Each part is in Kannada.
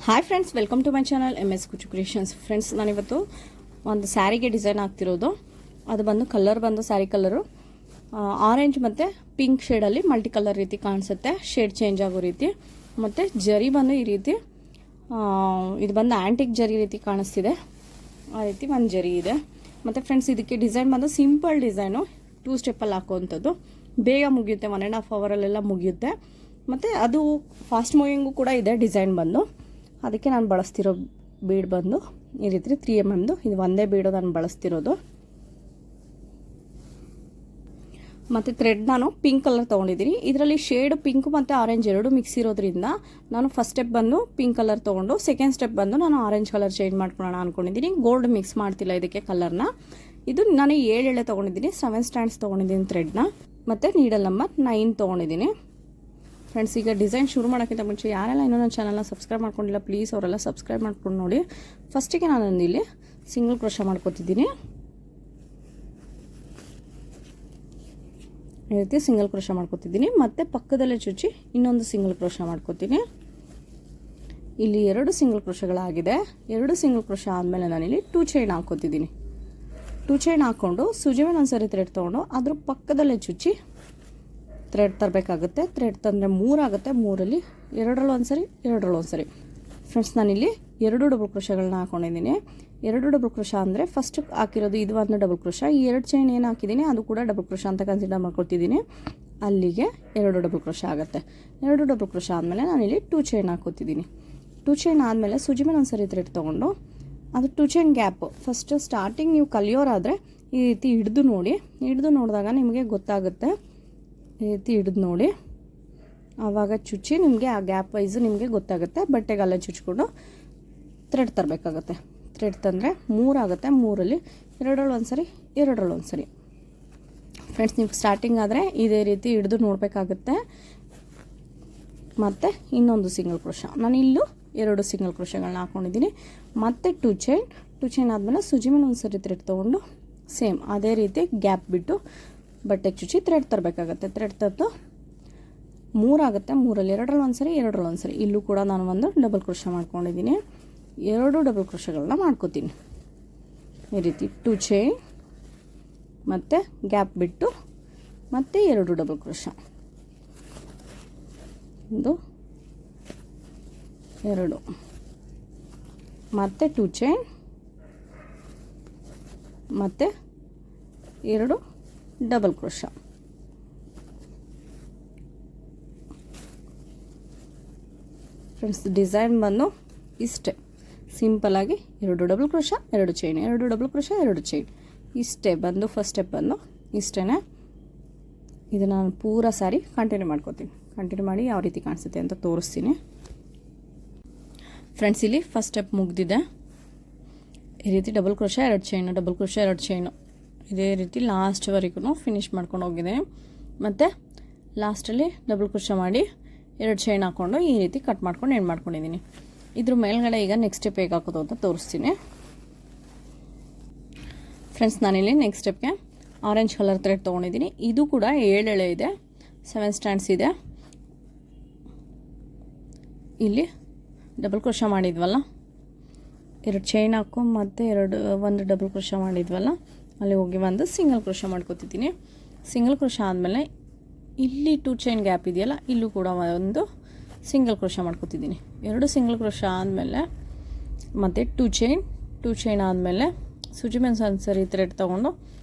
Hi friends, welcome to my channel MS Kuchu creations. Friends, ನಾನಿವತ್ತು ಒಂದು ಸ್ಯಾರಿಗೆ ಡಿಸೈನ್ ಆಗ್ತಿರೋದು. ಅದು ಬಂದು ಕಲರ್ ಬಂದು ಸ್ಯಾರಿ ಕಲರು ಆರೆಂಜ್ ಮತ್ತು ಪಿಂಕ್ ಶೇಡಲ್ಲಿ ಮಲ್ಟಿ ಕಲರ್ ರೀತಿ ಕಾಣಿಸುತ್ತೆ, ಶೇಡ್ ಚೇಂಜ್ ಆಗೋ ರೀತಿ. ಮತ್ತು ಜರಿ ಬಂದು ಈ ರೀತಿ ಇದು ಬಂದು ಆ್ಯಂಟಿಕ್ ಜರಿ ರೀತಿ ಕಾಣಿಸ್ತಿದೆ. ಆ ರೀತಿ ಒಂದು ಜರಿ ಇದೆ. ಮತ್ತು ಫ್ರೆಂಡ್ಸ್, ಇದಕ್ಕೆ ಡಿಸೈನ್ ಬಂದು ಸಿಂಪಲ್ ಡಿಸೈನು, 2 ಸ್ಟೆಪ್ಪಲ್ಲಿ ಹಾಕುವಂಥದ್ದು. ಬೇಗ ಮುಗಿಯುತ್ತೆ, 1.5 ಅವರಲ್ಲೆಲ್ಲ ಮುಗಿಯುತ್ತೆ. ಮತ್ತು ಅದು ಫಾಸ್ಟ್ ಮೂವಿಂಗು ಕೂಡ ಇದೆ ಡಿಸೈನ್ ಬಂದು. ಅದಕ್ಕೆ ನಾನು ಬಳಸ್ತಿರೋ ಬೀಡ್ ಬಂದು ಈ ರೀತಿ 3mm. ಇದು ಒಂದೇ ಬೀಡು ನಾನು ಬಳಸ್ತಿರೋದು. ಮತ್ತು ಥ್ರೆಡ್ ನಾನು ಪಿಂಕ್ ಕಲರ್ ತೊಗೊಂಡಿದ್ದೀನಿ. ಇದರಲ್ಲಿ ಶೇಡ್ ಪಿಂಕ್ ಮತ್ತು ಆರೆಂಜ್ ಎರಡು ಮಿಕ್ಸ್ ಇರೋದ್ರಿಂದ ನಾನು ಫಸ್ಟ್ ಸ್ಟೆಪ್ ಬಂದು ಪಿಂಕ್ ಕಲರ್ ತೊಗೊಂಡು ಸೆಕೆಂಡ್ ಸ್ಟೆಪ್ ಬಂದು ನಾನು ಆರೆಂಜ್ ಕಲರ್ ಚೇಂಜ್ ಮಾಡ್ಕೊಳ್ಳೋಣ ಅಂದ್ಕೊಂಡಿದ್ದೀನಿ. ಗೋಲ್ಡ್ ಮಿಕ್ಸ್ ಮಾಡ್ತಿಲ್ಲ ಇದಕ್ಕೆ ಕಲರ್ನ. ಇದು ನಾನು 7 ಎಳೆ ತೊಗೊಂಡಿದ್ದೀನಿ, 7 ಸ್ಟ್ಯಾಂಡ್ಸ್ ತೊಗೊಂಡಿದ್ದೀನಿ ಥ್ರೆಡ್ನ. ಮತ್ತು ನೀಡಲ್ ನಂಬರ್ 9 ತೊಗೊಂಡಿದ್ದೀನಿ. ಫ್ರೆಂಡ್ಸ್, ಈಗ ಡಿಸೈನ್ ಶುರು ಮಾಡೋಕ್ಕಿಂತ ಮುಂಚೆ ಯಾರೆಲ್ಲ ಇನ್ನೂ ನನ್ನ ಚಾನಲ್ನ ಸಬ್ಸ್ಕ್ರೈಬ್ ಮಾಡ್ಕೊಂಡಿಲ್ಲ, ಪ್ಲೀಸ್ ಅವರೆಲ್ಲ ಸಬ್ಸ್ಕ್ರೈಬ್ ಮಾಡ್ಕೊಂಡು ನೋಡಿ. ಫಸ್ಟಿಗೆ ನಾನು ಇಲ್ಲಿ ಸಿಂಗಲ್ ಕ್ರೋಶ ಮಾಡ್ಕೊತಿದ್ದೀನಿ. ಈ ರೀತಿ ಸಿಂಗಲ್ ಕ್ರೋಶ ಮಾಡ್ಕೊತಿದ್ದೀನಿ. ಮತ್ತು ಪಕ್ಕದಲ್ಲೇ ಚುಚ್ಚಿ ಇನ್ನೊಂದು ಸಿಂಗಲ್ ಕ್ರೋಶ ಮಾಡ್ಕೊತೀನಿ. ಇಲ್ಲಿ 2 ಸಿಂಗಲ್ ಕ್ರೋಶಗಳಾಗಿದೆ. 2 ಸಿಂಗಲ್ ಕ್ರೋಶ ಆದಮೇಲೆ ನಾನಿಲ್ಲಿ 2 ಚೈನ್ ಹಾಕ್ಕೊತಿದ್ದೀನಿ. 2 ಚೈನ್ ಹಾಕ್ಕೊಂಡು ಸೂಜಿ ಮೇಲೆ ಒಂದ್ಸರಿ ಥ್ರೆಡ್ ತೊಗೊಂಡು ಅದ್ರ ಪಕ್ಕದಲ್ಲೇ ಚುಚ್ಚಿ ಥ್ರೆಡ್ ತರಬೇಕಾಗುತ್ತೆ. ಥ್ರೆಡ್ ತಂದರೆ 3 ಆಗುತ್ತೆ. 3ರಲ್ಲಿ 2ರಲ್ಲಿ ಒಂದ್ಸರಿ, 2ರಲ್ಲಿ ಒಂದ್ಸರಿ. ಫ್ರೆಂಡ್ಸ್, ನಾನಿಲ್ಲಿ 2 ಡಬಲ್ ಕ್ರೋಶಗಳನ್ನ ಹಾಕೊಂಡಿದ್ದೀನಿ. 2 ಡಬಲ್ ಕ್ರೋಶ ಅಂದರೆ ಫಸ್ಟ್ ಹಾಕಿರೋದು ಇದು ಒಂದು ಡಬಲ್ ಕ್ರೋಶ. ಈ 2 ಚೈನ್ ಏನು ಹಾಕಿದ್ದೀನಿ ಅದು ಕೂಡ ಡಬಲ್ ಕ್ರೋಶ ಅಂತ ಕನ್ಸಿಡರ್ ಮಾಡ್ಕೊತಿದ್ದೀನಿ. ಅಲ್ಲಿಗೆ 2 ಡಬಲ್ ಕ್ರೋಶ ಆಗುತ್ತೆ. 2 ಡಬಲ್ ಕ್ರೋಶ ಆದಮೇಲೆ ನಾನಿಲ್ಲಿ 2 ಚೈನ್ ಹಾಕೋತಿದ್ದೀನಿ. 2 ಚೈನ್ ಆದಮೇಲೆ ಸೂಜಿ ಮೇಲೆ ಒಂದ್ಸರಿ ಥ್ರೆಡ್ ತೊಗೊಂಡು ಅದು 2 ಚೈನ್ ಗ್ಯಾಪು ಫಸ್ಟು ಸ್ಟಾರ್ಟಿಂಗ್ ನೀವು ಕಲಿಯೋರಾದರೆ ಈ ರೀತಿ ಹಿಡಿದು ನೋಡಿ. ಹಿಡಿದು ನೋಡಿದಾಗ ನಿಮಗೆ ಗೊತ್ತಾಗುತ್ತೆ. ಈ ರೀತಿ ಹಿಡಿದು ನೋಡಿ, ಆವಾಗ ಚುಚ್ಚಿ ನಿಮಗೆ ಆ ಗ್ಯಾಪ್ ವೈಸು ನಿಮಗೆ ಗೊತ್ತಾಗುತ್ತೆ. ಬಟ್ಟೆಗೆ ಅಲ್ಲೇ ಚುಚ್ಕೊಂಡು ಥ್ರೆಡ್ ತರಬೇಕಾಗುತ್ತೆ. ಥ್ರೆಡ್ ತಂದರೆ 3 ಆಗುತ್ತೆ. 3ರಲ್ಲಿ 2ರಲ್ಲಿ ಒಂದ್ಸರಿ, 2ರಲ್ಲಿ ಒಂದ್ಸರಿ. ಫ್ರೆಂಡ್ಸ್, ನೀವು ಸ್ಟಾರ್ಟಿಂಗ್ ಆದರೆ ಇದೇ ರೀತಿ ಹಿಡಿದು ನೋಡಬೇಕಾಗುತ್ತೆ. ಮತ್ತು ಇನ್ನೊಂದು ಸಿಂಗಲ್ ಕ್ರೋಶ, ನಾನು ಇಲ್ಲೂ 2 ಸಿಂಗಲ್ ಕ್ರೋಶಗಳನ್ನ ಹಾಕ್ಕೊಂಡಿದ್ದೀನಿ. ಮತ್ತು 2 ಚೈನ್ ಆದಮೇಲೆ ಸೂಜಿ ಮೇಲೆ ಒಂದ್ಸರಿ ಥ್ರೆಡ್ ತೊಗೊಂಡು ಸೇಮ್ ಅದೇ ರೀತಿ ಗ್ಯಾಪ್ ಬಿಟ್ಟು ಬಟ್ಟೆಗೆ ಚುಚ್ಚಿ ಥ್ರೆಡ್ ತರಬೇಕಾಗತ್ತೆ. ಥ್ರೆಡ್ ತಂದು 3 ಆಗುತ್ತೆ. 3ರಲ್ಲಿ 2ರಲ್ಲಿ ಒಂದ್ಸರಿ, 2ರಲ್ಲಿ ಒಂದ್ಸರಿ. ಇಲ್ಲೂ ಕೂಡ ನಾನು ಒಂದು ಡಬಲ್ ಕ್ರೋಶ ಮಾಡ್ಕೊಂಡಿದ್ದೀನಿ. 2 ಡಬಲ್ ಕ್ರೋಶಗಳನ್ನ ಮಾಡ್ಕೋತೀನಿ. ಈ ರೀತಿ 2 ಚೈನ್ ಮತ್ತು ಗ್ಯಾಪ್ ಬಿಟ್ಟು ಮತ್ತು 2 ಡಬಲ್ ಕ್ರೋಶ, 1 2 ಮತ್ತು 2 ಚೈನ್ ಮತ್ತು 2 ಡಬಲ್ ಕ್ರೋಶ. ಫ್ರೆಂಡ್ಸ್, ಡಿಸೈನ್ ಬಂದು ಇಷ್ಟೇ ಸಿಂಪಲ್ಲಾಗಿ 2 double crochet, 2 chain, 2 double crochet, 2 chain, ಇಷ್ಟೇ ಬಂದು ಫಸ್ಟ್ ಸ್ಟೆಪ್ ಬಂದು ಇಷ್ಟೇ. ಇದು ನಾನು ಪೂರ ಸ್ಯಾರಿ ಕಂಟಿನ್ಯೂ ಮಾಡ್ಕೋತೀನಿ. ಕಂಟಿನ್ಯೂ ಮಾಡಿ ಯಾವ ರೀತಿ ಕಾಣಿಸುತ್ತೆ ಅಂತ ತೋರಿಸ್ತೀನಿ. ಫ್ರೆಂಡ್ಸ್, ಇಲ್ಲಿ ಫಸ್ಟ್ ಸ್ಟೆಪ್ ಮುಗಿದಿದೆ. ಈ ರೀತಿ double crochet, 2 chain, double crochet, 2 chain, ಇದೇ ರೀತಿ ಲಾಸ್ಟ್ವರೆಗೂ ಫಿನಿಶ್ ಮಾಡ್ಕೊಂಡು ಹೋಗಿದೆ. ಮತ್ತು ಲಾಸ್ಟಲ್ಲಿ ಡಬಲ್ ಕ್ರೋಶ ಮಾಡಿ 2 ಚೈನ್ ಹಾಕ್ಕೊಂಡು ಈ ರೀತಿ ಕಟ್ ಮಾಡ್ಕೊಂಡು ಎಂಡ್ ಮಾಡ್ಕೊಂಡಿದ್ದೀನಿ. ಇದ್ರ ಮೇಲ್ಗಡೆ ಈಗ ನೆಕ್ಸ್ಟ್ ಸ್ಟೆಪ್ ಹೇಗೆ ಹಾಕೋದು ಅಂತ ತೋರಿಸ್ತೀನಿ. ಫ್ರೆಂಡ್ಸ್, ನಾನಿಲ್ಲಿ ನೆಕ್ಸ್ಟ್ ಸ್ಟೆಪ್ಗೆ ಆರೆಂಜ್ ಕಲರ್ ಥ್ರೆಡ್ ತೊಗೊಂಡಿದ್ದೀನಿ. ಇದು ಕೂಡ 7 ಎಳೆ ಇದೆ, 7 ಸ್ಟ್ಯಾಂಡ್ಸ್ ಇದೆ. ಇಲ್ಲಿ ಡಬಲ್ ಕ್ರೋಶ ಮಾಡಿದ್ವಲ್ಲ, 2 ಚೈನ್ ಹಾಕೋ ಮತ್ತು 1 ಡಬಲ್ ಕ್ರೋಶ ಮಾಡಿದ್ವಲ್ಲ, ಅಲ್ಲಿ ಹೋಗಿ ಒಂದು ಸಿಂಗಲ್ ಕ್ರೋಶ ಮಾಡ್ಕೊತಿದ್ದೀನಿ. ಸಿಂಗಲ್ ಕ್ರೋಶ ಆದಮೇಲೆ ಇಲ್ಲಿ 2 ಚೈನ್ ಗ್ಯಾಪ್ ಇದೆಯಲ್ಲ, ಇಲ್ಲೂ ಕೂಡ ಒಂದು ಸಿಂಗಲ್ ಕ್ರೋಶ ಮಾಡ್ಕೊತಿದ್ದೀನಿ. 2 ಸಿಂಗಲ್ ಕ್ರೋಶ ಆದಮೇಲೆ ಮತ್ತು 2 ಚೈನ್ ಆದಮೇಲೆ ಸೂಜಿ ಮೇಲೆ ಒಂದ್ಸರಿ ಥ್ರೆಡ್ ತೊಗೊಂಡು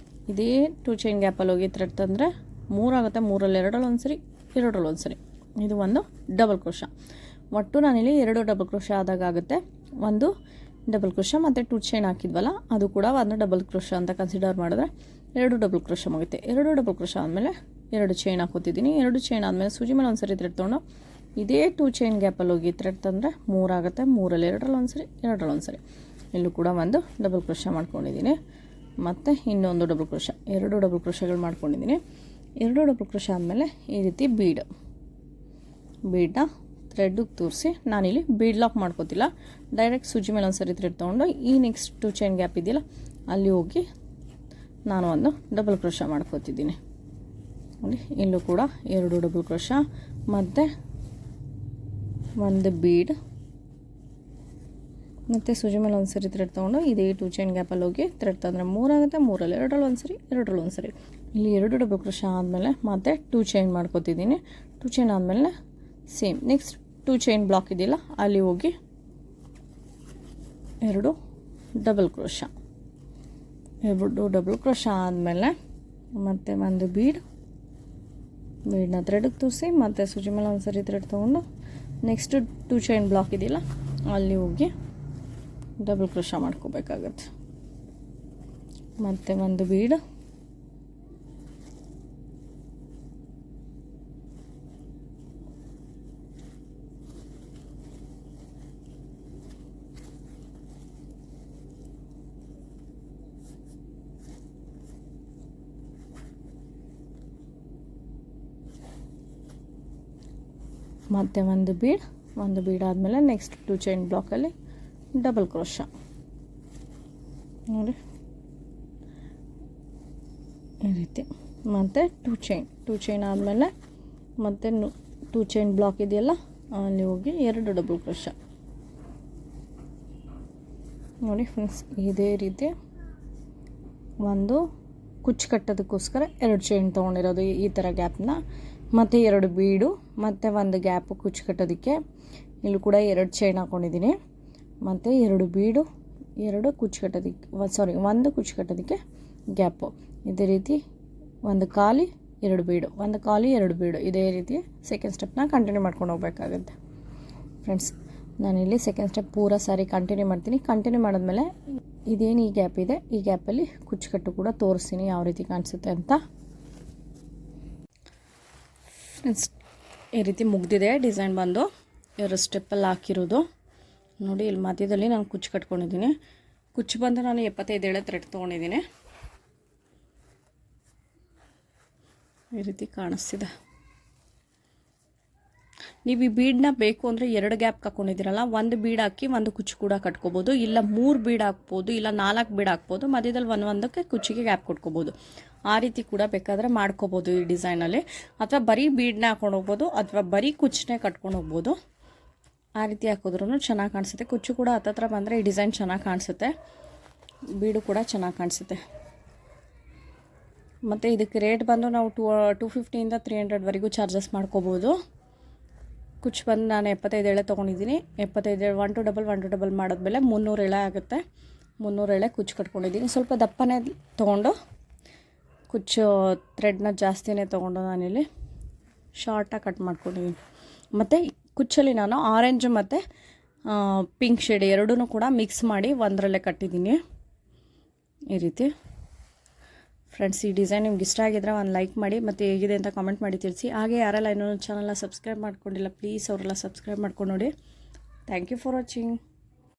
ಇದೇ 2 ಚೈನ್ ಗ್ಯಾಪಲ್ಲಿ ಹೋಗಿ ಥ್ರೆಡ್ ತಂದರೆ 3 ಆಗುತ್ತೆ. 3ರಲ್ಲಿ 2ರಲ್ಲಿ ಒಂದ್ಸರಿ, 2ರಲ್ಲಿ ಒಂದ್ಸರಿ. ಇದು ಒಂದು ಡಬಲ್ ಕ್ರೋಶ. ಒಟ್ಟು ನಾನಿಲ್ಲಿ 2 ಡಬಲ್ ಕ್ರೋಶ ಆದಾಗ ಆಗುತ್ತೆ. 1 ಡಬಲ್ ಕ್ರೋಶ ಮತ್ತು 2 ಚೈನ್ ಹಾಕಿದ್ವಲ್ಲ, ಅದು ಕೂಡ 1 ಡಬಲ್ ಕ್ರೋಶ ಅಂತ ಕನ್ಸಿಡರ್ ಮಾಡಿದ್ರೆ 2 ಡಬಲ್ ಕ್ರೋಶ ಮುಗುತ್ತೆ. 2 ಡಬಲ್ ಕ್ರೋಶ ಆದಮೇಲೆ 2 ಚೈನ್ ಹಾಕೋತಿದ್ದೀನಿ. 2 ಚೈನ್ ಆದಮೇಲೆ ಸೂಜಿ ಮೇಲೆ ಒಂದ್ಸರಿ ಥ್ರೆಡ್ ತೊಗೊಂಡು ಇದೇ 2 ಚೈನ್ ಗ್ಯಾಪಲ್ಲಿ ಹೋಗಿ ಥ್ರೆಡ್ ತಂದರೆ 3 ಆಗುತ್ತೆ. 3ರಲ್ಲಿ 2ರಲ್ಲಿ ಒಂದ್ಸರಿ, 2ರಲ್ಲಿ ಒಂದ್ಸರಿ. ಇಲ್ಲೂ ಕೂಡ ಒಂದು ಡಬಲ್ ಕ್ರೋಶ ಮಾಡ್ಕೊಂಡಿದ್ದೀನಿ. ಮತ್ತು ಇನ್ನೊಂದು ಡಬಲ್ ಕ್ರೋಶ, 2 ಡಬಲ್ ಕ್ರೋಶಗಳು ಮಾಡ್ಕೊಂಡಿದ್ದೀನಿ. 2 ಡಬಲ್ ಕ್ರೋಶ ಆದಮೇಲೆ ಈ ರೀತಿ ಬೀಡನ್ನ ಥ್ರೆಡ್ಡಿಗೆ ತೋರಿಸಿ ನಾನಿಲ್ಲಿ ಬೀಡ್ ಲಾಕ್ ಮಾಡ್ಕೋತಿಲ್ಲ, ಡೈರೆಕ್ಟ್ ಸೂಜಿ ಮೇಲೆ ಒಂದ್ಸರಿ ಥ್ರೆಡ್ ತೊಗೊಂಡು ಈ ನೆಕ್ಸ್ಟ್ 2 ಚೈನ್ ಗ್ಯಾಪ್ ಇದೆಯಲ್ಲ ಅಲ್ಲಿ ಹೋಗಿ ನಾನು ಒಂದು ಡಬಲ್ ಕ್ರೋಶ ಮಾಡ್ಕೋತಿದ್ದೀನಿ. ನೋಡಿ, ಇಲ್ಲೂ ಕೂಡ 2 ಡಬಲ್ ಕ್ರೋಶ ಮತ್ತು ಒಂದು ಬೀಡ್ ಮತ್ತು ಸೂಜಿ ಮೇಲೆ ಒಂದು ಸರಿ ಥ್ರೆಡ್ ತೊಗೊಂಡು ಇದೇ 2 ಚೈನ್ ಗ್ಯಾಪಲ್ಲಿ ಹೋಗಿ ಥ್ರೆಡ್ ತಂದರೆ 3 ಆಗುತ್ತೆ, 3ರಲ್ಲಿ 2ರಲ್ಲಿ ಒಂದು ಸರಿ, 2ರಲ್ಲಿ ಒಂದು ಸರಿ. ಇಲ್ಲಿ 2 ಡಬಲ್ ಕ್ರೋಶ ಆದಮೇಲೆ ಮತ್ತೆ 2 ಚೈನ್ ಮಾಡ್ಕೊತಿದ್ದೀನಿ. 2 ಚೈನ್ ಆದಮೇಲೆ ಸೇಮ್ ನೆಕ್ಸ್ಟ್ 2 ಚೈನ್ ಬ್ಲಾಕ್ ಇದೆಯಲ್ಲ ಅಲ್ಲಿ ಹೋಗಿ 2 ಡಬಲ್ ಕ್ರೋಶ, 2 ಡಬಲ್ ಕ್ರೋಶ ಆದಮೇಲೆ ಮತ್ತೆ ಒಂದು ಬೀಡನ್ನ ಥ್ರೆಡ್ಗೆ ತೂರಿಸಿ ಮತ್ತು ಸೂಜಿ ಮೇಲೆ ಒಂದು ಸರಿ ಥ್ರೆಡ್ ತೊಗೊಂಡು ನೆಕ್ಸ್ಟ್ 2 ಚೈನ್ ಬ್ಲಾಕ್ ಇದೆಯಲ್ಲ ಅಲ್ಲಿ ಹೋಗಿ ಡಬಲ್ ಕ್ರೋಶ ಮಾಡ್ಕೋಬೇಕಾಗತ್ತೆ. ಮತ್ತು ಒಂದು ಬೀಡ್, ಮತ್ತು ಒಂದು ಬೀಡ್ ಆದಮೇಲೆ ನೆಕ್ಸ್ಟ್ 2 ಚೈನ್ ಬ್ಲಾಕಲ್ಲಿ ಡಬಲ್ ಕ್ರೋಶ ನೋಡಿ ಈ ರೀತಿ. ಮತ್ತು 2 ಚೈನ್ ಆದಮೇಲೆ ಮತ್ತೆ 2 ಚೈನ್ ಬ್ಲಾಕ್ ಇದೆಯಲ್ಲ ಅಲ್ಲಿ ಹೋಗಿ 2 ಡಬಲ್ ಕ್ರೋಶ ನೋಡಿ ಫ್ರೆಂಡ್ಸ್. ಇದೇ ರೀತಿ ಒಂದು ಕುಚ್ಚು ಕಟ್ಟೋದಕ್ಕೋಸ್ಕರ 2 ಚೈನ್ ತೊಗೊಂಡಿರೋದು ಈ ಥರ ಗ್ಯಾಪ್ನ, ಮತ್ತು 2 ಬೀಡು ಮತ್ತು ಒಂದು ಗ್ಯಾಪು ಕುಚ್ಚು ಕಟ್ಟೋದಕ್ಕೆ. ಇಲ್ಲೂ ಕೂಡ 2 ಚೈನ್ ಹಾಕ್ಕೊಂಡಿದ್ದೀನಿ ಮತ್ತು 2 ಬೀಡು, 2 ಕುಚ್ಚು ಕಟ್ಟೋದಕ್ಕೆ ಒಂದು ಕುಚ್ಚು ಕಟ್ಟೋದಕ್ಕೆ ಗ್ಯಾಪು. ಇದೇ ರೀತಿ ಒಂದು ಖಾಲಿ 2 ಬೀಡು, ಒಂದು ಖಾಲಿ 2 ಬೀಡು. ಇದೇ ರೀತಿ ಸೆಕೆಂಡ್ ಸ್ಟೆಪ್ನ ಕಂಟಿನ್ಯೂ ಮಾಡ್ಕೊಂಡು ಹೋಗ್ಬೇಕಾಗುತ್ತೆ ಫ್ರೆಂಡ್ಸ್. ನಾನಿಲ್ಲಿ ಸೆಕೆಂಡ್ ಸ್ಟೆಪ್ ಪೂರ ಸಾರಿ ಕಂಟಿನ್ಯೂ ಮಾಡ್ತೀನಿ. ಕಂಟಿನ್ಯೂ ಮಾಡಿದ್ಮೇಲೆ ಇದೇನು ಈ ಗ್ಯಾಪ್ ಇದೆ ಈ ಗ್ಯಾಪಲ್ಲಿ ಕುಚ್ಚು ಕಟ್ಟು ಕೂಡ ತೋರಿಸ್ತೀನಿ ಯಾವ ರೀತಿ ಕಾಣಿಸುತ್ತೆ ಅಂತ. ಫ್ರೆಂಡ್ಸ್ ಈ ರೀತಿ ಮುಗ್ದಿದೆ ಡಿಸೈನ್ ಬಂದು 2 ಸ್ಟೆಪ್ಪಲ್ಲಿ ಹಾಕಿರೋದು ನೋಡಿ. ಇಲ್ಲಿ ಮಧ್ಯದಲ್ಲಿ ನಾನು ಕುಚ್ಚು ಕಟ್ಕೊಂಡಿದ್ದೀನಿ. ಕುಚ್ಚು ಬಂದು ನಾನು 75 ಎಳೆ ಥ್ರೆಡ್ ತೊಗೊಂಡಿದ್ದೀನಿ. ಈ ರೀತಿ ಕಾಣಿಸ್ತಿದೆ. ನೀವು ಈ ಬೀಡನ್ನ ಬೇಕು ಅಂದರೆ 2 ಗ್ಯಾಪ್ ಹಾಕ್ಕೊಂಡಿದ್ದೀರಲ್ಲ, ಒಂದು ಬೀಡ್ ಹಾಕಿ ಒಂದು ಕುಚ್ಚು ಕೂಡ ಕಟ್ಕೋಬೋದು, ಇಲ್ಲ 3 ಬೀಡ್ ಹಾಕ್ಬೋದು, ಇಲ್ಲ 4 ಬೀಡ್ ಹಾಕ್ಬೋದು. ಮಧ್ಯದಲ್ಲಿ ಒಂದಕ್ಕೆ ಕುಚ್ಚಿಗೆ ಗ್ಯಾಪ್ ಕೊಟ್ಕೋಬೋದು. ಆ ರೀತಿ ಕೂಡ ಬೇಕಾದರೆ ಮಾಡ್ಕೋಬೋದು ಈ ಡಿಸೈನಲ್ಲಿ. ಅಥವಾ ಬರೀ ಬೀಡನ್ನ ಹಾಕೊಂಡು ಹೋಗ್ಬೋದು, ಅಥವಾ ಬರೀ ಕುಚ್ಚನ್ನೇ ಕಟ್ಕೊಂಡು ಹೋಗ್ಬೋದು. ಆ ರೀತಿ ಹಾಕಿದ್ರೂ ಚೆನ್ನಾಗಿ ಕಾಣಿಸುತ್ತೆ. ಕುಚ್ಚು ಕೂಡ ಹತ್ತತ್ರ ಬಂದರೆ ಈ ಡಿಸೈನ್ ಚೆನ್ನಾಗಿ ಕಾಣಿಸುತ್ತೆ, ಬೀಡು ಕೂಡ ಚೆನ್ನಾಗಿ ಕಾಣಿಸುತ್ತೆ. ಮತ್ತು ಇದಕ್ಕೆ ರೇಟ್ ಬಂದು ನಾವು 250ಇಂದ 300ವರೆಗೂ ಚಾರ್ಜಸ್ ಮಾಡ್ಕೋಬೋದು. ಕುಚ್ಚು ಬಂದು ನಾನು 75 ಎಳೆ ತೊಗೊಂಡಿದ್ದೀನಿ. 75 1 to double ಮಾಡಿದ್ಮೇಲೆ 300 ಎಳೆ ಆಗುತ್ತೆ. 300 ಎಳೆ ಕುಚ್ಚು ಕಟ್ಕೊಂಡಿದ್ದೀನಿ. ಸ್ವಲ್ಪ ದಪ್ಪನೇ ತೊಗೊಂಡು ಕುಚ್ಚು ಥ್ರೆಡ್ನ ಜಾಸ್ತಿನೇ ತೊಗೊಂಡು ನಾನಿಲ್ಲಿ ಶಾರ್ಟಾಗಿ ಕಟ್ ಮಾಡ್ಕೊಂಡಿದ್ದೀನಿ. ಮತ್ತು ಕುಚ್ಚಲ್ಲಿ ನಾನು ಆರೆಂಜ್ ಮತ್ತು ಪಿಂಕ್ ಶೇಡ್ ಎರಡೂ ಕೂಡ ಮಿಕ್ಸ್ ಮಾಡಿ ಒಂದರಲ್ಲೇ ಕಟ್ಟಿದ್ದೀನಿ ಈ ರೀತಿ. ಫ್ರೆಂಡ್ಸ್ ಈ ಡಿಸೈನ್ ನಿಮ್ಗೆ ಇಷ್ಟ ಆಗಿದ್ರೆ ಒಂದು ಲೈಕ್ ಮಾಡಿ ಮತ್ತು ಹೇಗಿದೆ ಅಂತ ಕಾಮೆಂಟ್ ಮಾಡಿ ತಿಳಿಸಿ. ಹಾಗೆ ಯಾರೆಲ್ಲ ಇನ್ನೊಂದು ಚಾನಲ್ನ ಸಬ್ಸ್ಕ್ರೈಬ್ ಮಾಡ್ಕೊಂಡಿಲ್ಲ ಪ್ಲೀಸ್ ಅವರೆಲ್ಲ ಸಬ್ಸ್ಕ್ರೈಬ್ ಮಾಡ್ಕೊಂಡು ನೋಡಿ. Thank you for watching.